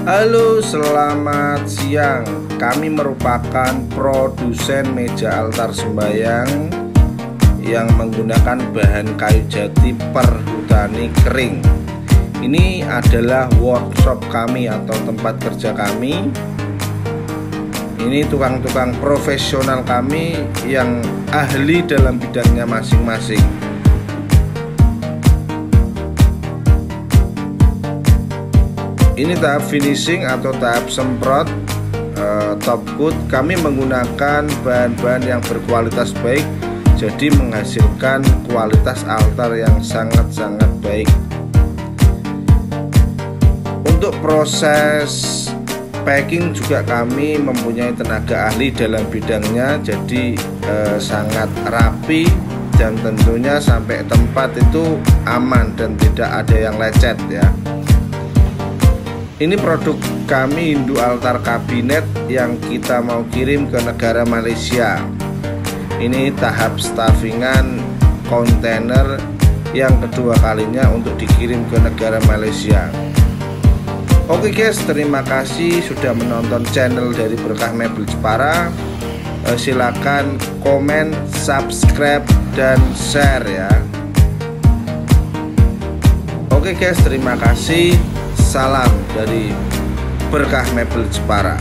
Halo, selamat siang. Kami merupakan produsen meja altar sembahyang yang menggunakan bahan kayu jati perhutani kering. Ini adalah workshop kami atau tempat kerja kami. Ini tukang-tukang profesional kami yang ahli dalam bidangnya masing-masing. Ini tahap finishing atau tahap semprot top coat. Kami menggunakan bahan-bahan yang berkualitas baik, jadi menghasilkan kualitas altar yang sangat-sangat baik. Untuk proses packing juga kami mempunyai tenaga ahli dalam bidangnya, jadi sangat rapi dan tentunya sampai tempat itu aman dan tidak ada yang lecet ya. Ini produk kami, Hindu Altar Kabinet, yang kita mau kirim ke negara Malaysia. Ini tahap staffingan kontainer yang kedua kalinya untuk dikirim ke negara Malaysia. Oke guys, terima kasih sudah menonton channel dari Berkah Mebel Jepara. Silakan komen, subscribe, dan share ya. Oke guys, terima kasih. Salam dari Berkah Mebel Jepara.